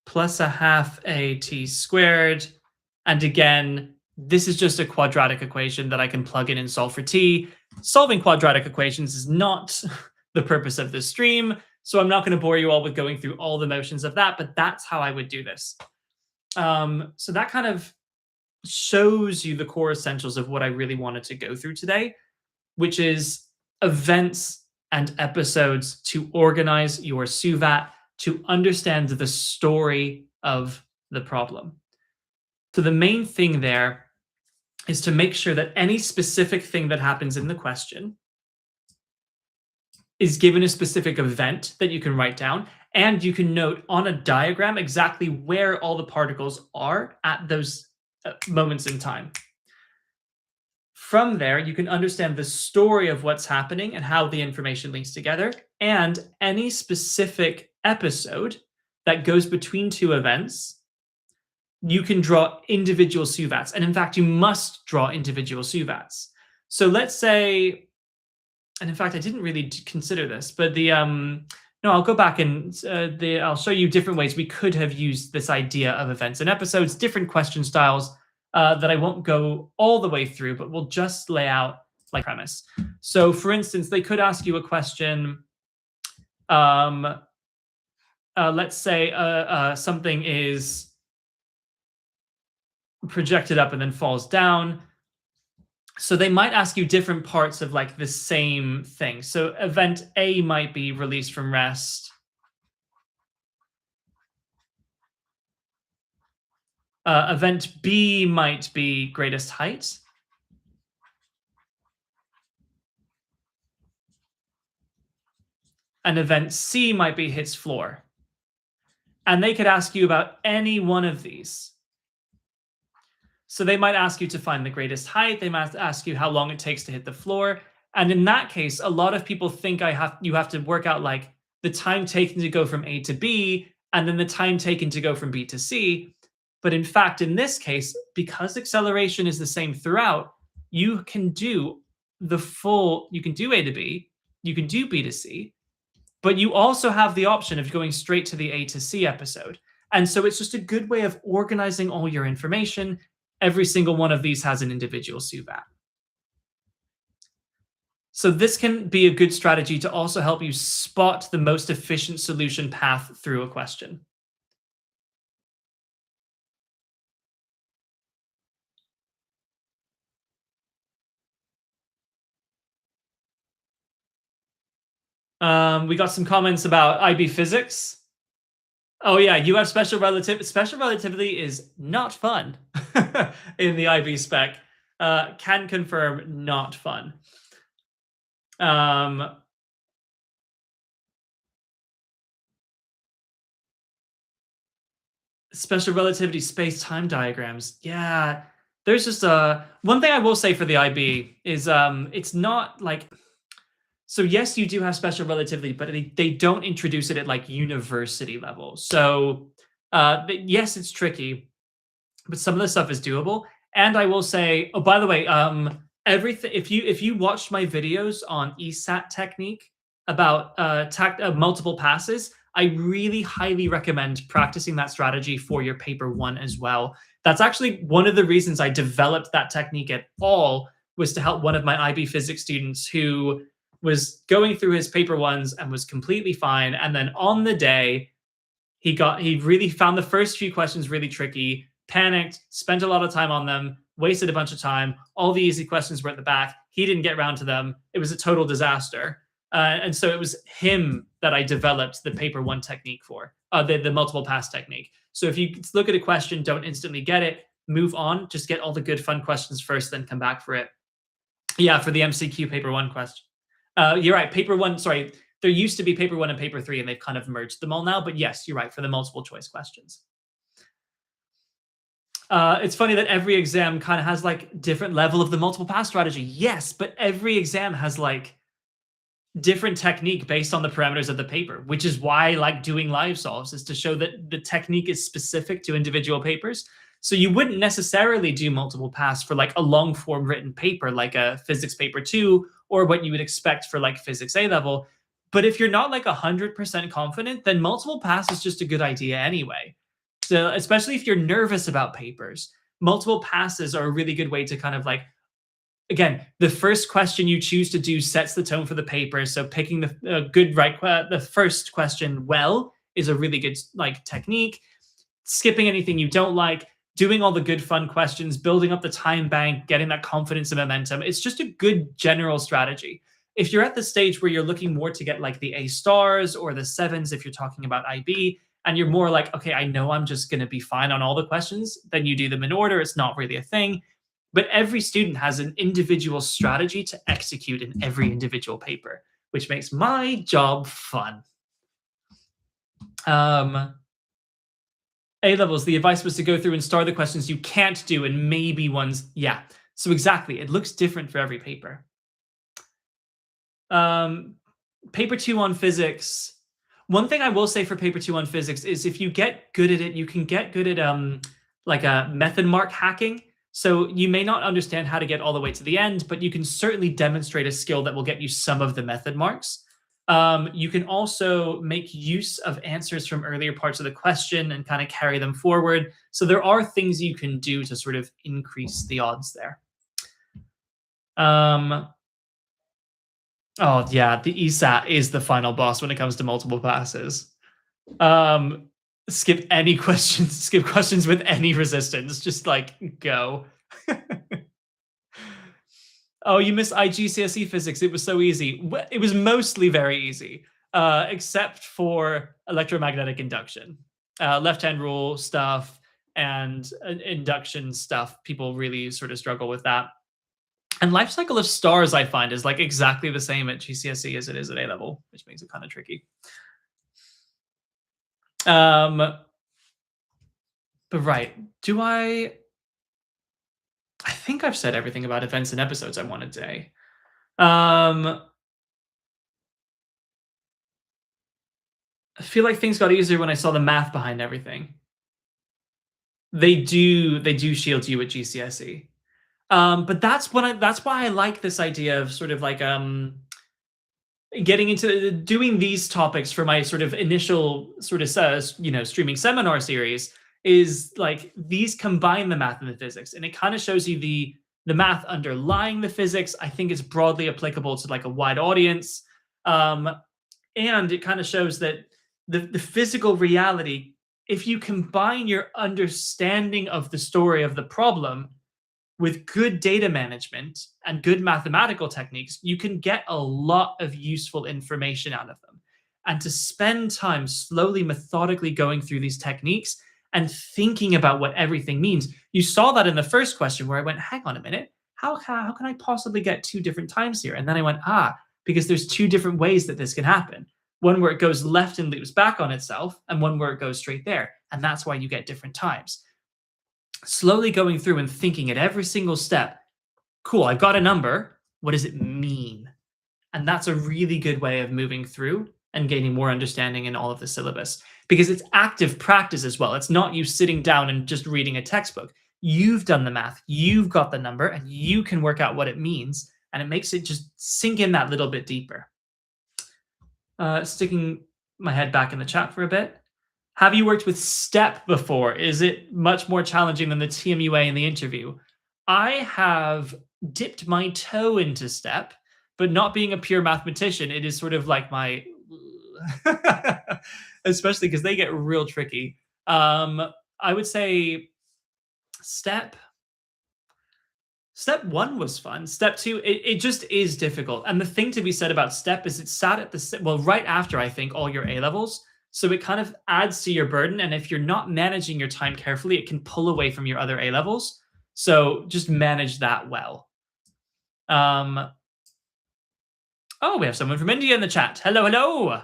plus a half AT squared. And again, this is just a quadratic equation that I can plug in and solve for t. Solving quadratic equations is not the purpose of this stream, so I'm not going to bore you all with going through all the motions of that, but that's how I would do this. So that kind of shows you the core essentials of what I really wanted to go through today, which is events and episodes to organize your SUVAT, to understand the story of the problem. So the main thing there is to make sure that any specific thing that happens in the question is given a specific event that you can write down, and you can note on a diagram exactly where all the particles are at those moments in time. From there, you can understand the story of what's happening and how the information links together, and any specific episode that goes between two events. You can draw individual SUVATs, and in fact, you must draw individual SUVATs. So let's say, and in fact, I didn't really consider this, but no, I'll go back and I'll show you different ways we could have used this idea of events and episodes, different question styles that I won't go all the way through, but we'll just lay out like premise. So for instance, they could ask you a question. Let's say something is projected up and then falls down. So they might ask you different parts of like the same thing. So event A might be released from rest. Event B might be greatest height. And event C might be hits floor. And they could ask you about any one of these. So they might ask you to find the greatest height. They might ask you how long it takes to hit the floor. And in that case, a lot of people think you have to work out like the time taken to go from A to B, and then the time taken to go from B to C. But in fact, in this case, because acceleration is the same throughout, you can do you can do A to B, you can do B to C, but you also have the option of going straight to the A to C episode. And so it's just a good way of organizing all your information. Every single one of these has an individual SUVAT. So this can be a good strategy to also help you spot the most efficient solution path through a question. We got some comments about IB physics. Oh yeah, you have special relativity. Special relativity is not fun in the IB spec. Can confirm, not fun. Special relativity space-time diagrams. Yeah, there's just one thing I will say for the IB is it's not like. So yes, you do have special relativity, but they don't introduce it at like university level. So yes, it's tricky, but some of the stuff is doable. And I will say, oh, by the way, everything. If you watched my videos on ESAT technique about multiple passes, I really highly recommend practicing that strategy for your paper 1 as well. That's actually one of the reasons I developed that technique at all, was to help one of my IB physics students who was going through his paper 1s and was completely fine. And then on the day, he really found the first few questions really tricky, panicked, spent a lot of time on them, wasted a bunch of time. All the easy questions were at the back. He didn't get around to them. It was a total disaster. And so it was him that I developed the paper 1 technique for, the multiple pass technique. So if you look at a question, don't instantly get it, move on, just get all the good fun questions first, then come back for it. Yeah, for the MCQ paper 1 question. You're right. Paper 1, sorry, there used to be paper 1 and paper 3, and they've kind of merged them all now. But yes, you're right, for the multiple choice questions. It's funny that every exam kind of has like different level of the multiple pass strategy. Yes, but every exam has like different technique based on the parameters of the paper, which is why I like doing live solves, is to show that the technique is specific to individual papers. So you wouldn't necessarily do multiple pass for like a long form written paper, like a physics paper 2, or what you would expect for like physics A level. But if you're not like 100% confident, then multiple pass is just a good idea anyway. So especially if you're nervous about papers, multiple passes are a really good way to kind of like, again, the first question you choose to do sets the tone for the paper. So picking the first question well is a really good like technique. Skipping anything you don't like, doing all the good fun questions, building up the time bank, getting that confidence and momentum. It's just a good general strategy. If you're at the stage where you're looking more to get like the A stars or the 7s, if you're talking about IB, and you're more like, okay, I know I'm just going to be fine on all the questions, then you do them in order. It's not really a thing. But every student has an individual strategy to execute in every individual paper, which makes my job fun. A-levels, the advice was to go through and star the questions you can't do and maybe ones, yeah. So exactly, it looks different for every paper. Paper 2 on physics. One thing I will say for paper 2 on physics is if you get good at it, you can get good at like a method mark hacking. So you may not understand how to get all the way to the end, but you can certainly demonstrate a skill that will get you some of the method marks. You can also make use of answers from earlier parts of the question and kind of carry them forward. So there are things you can do to sort of increase the odds there. Oh yeah, the ESAT is the final boss when it comes to multiple passes. Skip any questions, skip questions with any resistance, just like go. Oh, you missed IGCSE physics. It was so easy. It was mostly very easy, except for electromagnetic induction. Left-hand rule stuff and induction stuff. People really sort of struggle with that. And life cycle of stars, I find, is like exactly the same at GCSE as it is at A-level, which makes it kind of tricky. But right, I think I've said everything about events and episodes I wanted today. I feel like things got easier when I saw the math behind everything. They do shield you at GCSE. But that's why I like this idea of sort of like getting into doing these topics for my sort of initial sort of streaming seminar series is like these combine the math and the physics, and it kind of shows you the math underlying the physics. I think it's broadly applicable to like a wide audience, and it kind of shows that the physical reality, if you combine your understanding of the story of the problem with good data management and good mathematical techniques, you can get a lot of useful information out of them. And to spend time slowly, methodically going through these techniques and thinking about what everything means. You saw that in the first question where I went, hang on a minute, how can I possibly get two different times here? And then I went, because there's two different ways that this can happen. One where it goes left and loops back on itself, and one where it goes straight there. And that's why you get different times. Slowly going through and thinking at every single step, cool, I've got a number. What does it mean? And that's a really good way of moving through and gaining more understanding in all of the syllabus, because it's active practice as well. It's not you sitting down and just reading a textbook. You've done the math, you've got the number, and you can work out what it means, and it makes it just sink in that little bit deeper. Sticking my head back in the chat for a bit. Have you worked with STEP before? Is it much more challenging than the TMUA in the interview? I have dipped my toe into STEP, but not being a pure mathematician, it is sort of like my, especially because they get real tricky. I would say Step 1 was fun. Step 2, it just is difficult. And the thing to be said about Step is it sat at right after, I think, all your A-levels. So it kind of adds to your burden. And if you're not managing your time carefully, it can pull away from your other A-levels. So just manage that well. Oh, we have someone from India in the chat. Hello, hello.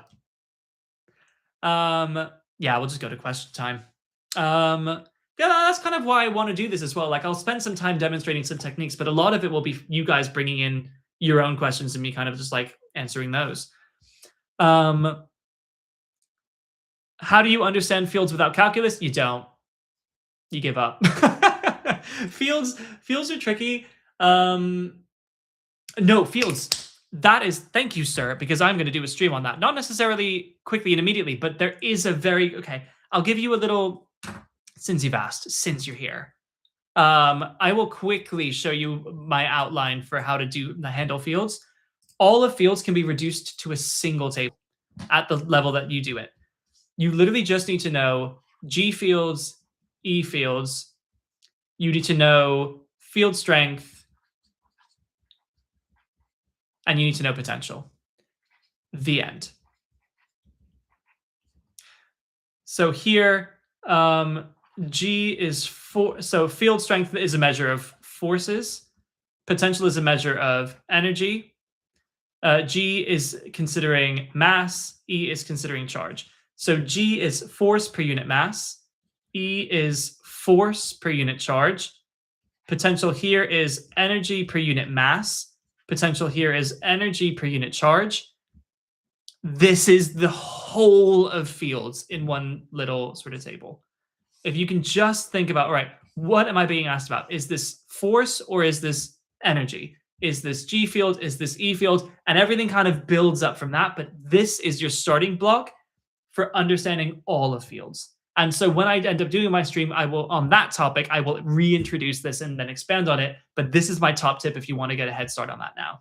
Yeah, we'll just go to question time. Yeah, that's kind of why I want to do this as well. Like, I'll spend some time demonstrating some techniques, but a lot of it will be you guys bringing in your own questions and me kind of just like answering those. How do you understand fields without calculus? You don't. You give up. Fields are tricky. No, fields. That is, thank you, sir, because I'm going to do a stream on that. Not necessarily quickly and immediately, but there is a okay, I'll give you a little, since you've asked, since you're here. I will quickly show you my outline for how to handle fields. All of fields can be reduced to a single table at the level that you do it. You literally just need to know G fields, E fields. You need to know field strength, and you need to know potential. The end. So here, G is so field strength is a measure of forces. Potential is a measure of energy. G is considering mass. E is considering charge. So G is force per unit mass. E is force per unit charge. Potential here is energy per unit mass. Potential here is energy per unit charge. This is the whole of fields in one little sort of table. If you can just think about, all right, what am I being asked about? Is this force or is this energy? Is this G field? Is this E field? And everything kind of builds up from that. But this is your starting block for understanding all of fields. And so when I end up doing my stream, I will, on that topic, I will reintroduce this and then expand on it. But this is my top tip if you want to get a head start on that now.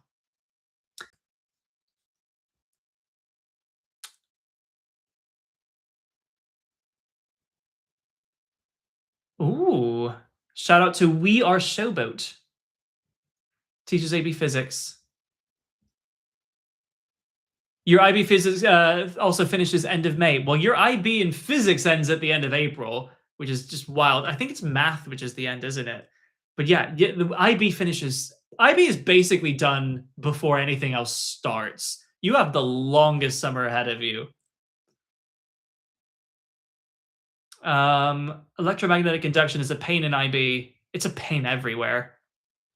Ooh, shout out to We Are Showboat. Teaches AB Physics. Your IB Physics also finishes end of May. Well, your IB in Physics ends at the end of April, which is just wild. I think it's Math, which is the end, isn't it? But yeah, the IB finishes. IB is basically done before anything else starts. You have the longest summer ahead of you. Electromagnetic induction is a pain in IB. It's a pain everywhere.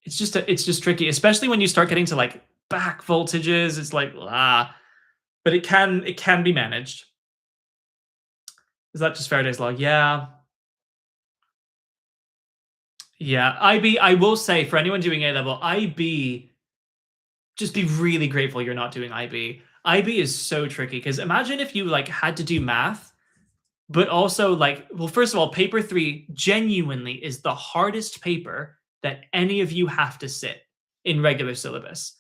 It's just tricky, especially when you start getting to like back voltages. It's like but it can be managed. Is that just Faraday's law? Yeah. Yeah, IB, I will say for anyone doing A level, IB, just be really grateful you're not doing IB. IB is so tricky because imagine if you like had to do math, but also like, well, first of all, paper 3 genuinely is the hardest paper that any of you have to sit in regular syllabus.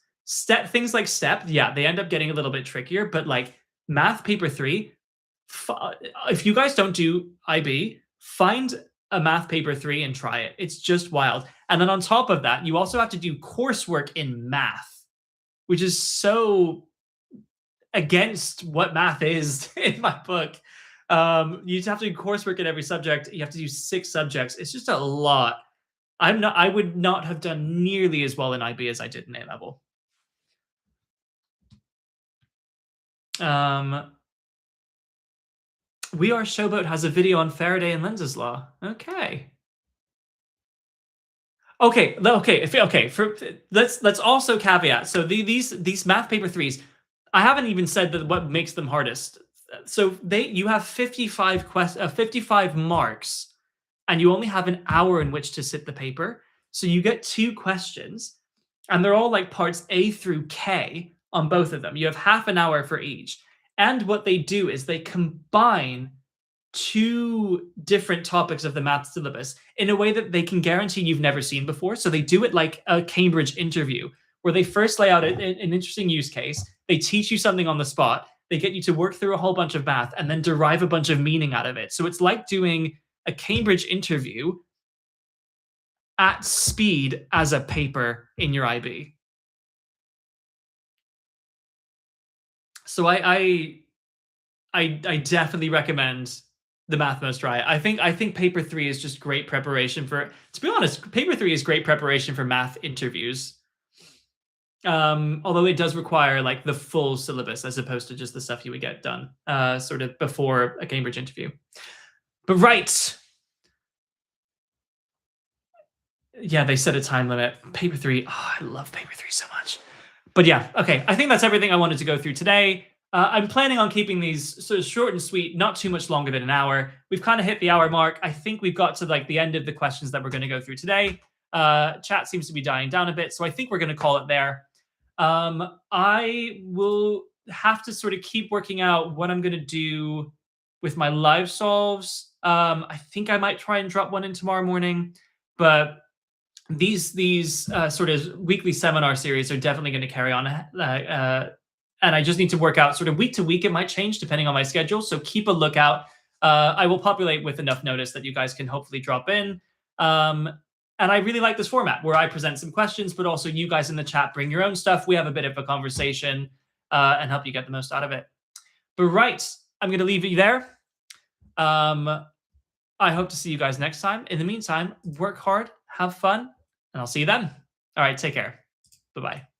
Things like STEP, yeah, they end up getting a little bit trickier, but like math paper 3, if you guys don't do IB, find a math paper 3 and try it. It's just wild. And then on top of that, you also have to do coursework in math, which is so against what math is in my book. You have to do coursework in every subject. You have to do 6 subjects. It's just a lot. I would not have done nearly as well in IB as I did in A level. We Are Showboat has a video on Faraday and Lenz's law. Okay. Let's also caveat. So these math paper 3s, I haven't even said that what makes them hardest. So you have 55 marks, and you only have an hour in which to sit the paper. So you get 2 questions, and they're all like parts A through K on both of them. You have half an hour for each. And what they do is they combine 2 different topics of the math syllabus in a way that they can guarantee you've never seen before. So they do it like a Cambridge interview, where they first lay out an interesting use case. They teach you something on the spot. They get you to work through a whole bunch of math and then derive a bunch of meaning out of it. So it's like doing a Cambridge interview at speed as a paper in your IB. So I definitely recommend the Math Most Try. I think paper 3 is just great preparation for, to be honest, paper 3 is great preparation for math interviews. Although it does require like the full syllabus as opposed to just the stuff you would get done sort of before a Cambridge interview. But right. Yeah, they set a time limit. Paper 3, oh, I love paper 3 so much. But yeah, okay, I think that's everything I wanted to go through today. I'm planning on keeping these sort of short and sweet, not too much longer than an hour. We've kind of hit the hour mark. I think we've got to like the end of the questions that we're going to go through today. Chat seems to be dying down a bit, so I think we're going to call it there. I will have to sort of keep working out what I'm going to do with my live solves. I think I might try and drop one in tomorrow morning, but these sort of weekly seminar series are definitely going to carry on. And I just need to work out sort of week to week. It might change depending on my schedule. So keep a lookout. I will populate with enough notice that you guys can hopefully drop in. And I really like this format where I present some questions, but also you guys in the chat bring your own stuff. We have a bit of a conversation and help you get the most out of it. But right, I'm going to leave you there. I hope to see you guys next time. In the meantime, work hard, have fun, and I'll see you then. All right, take care. Bye-bye.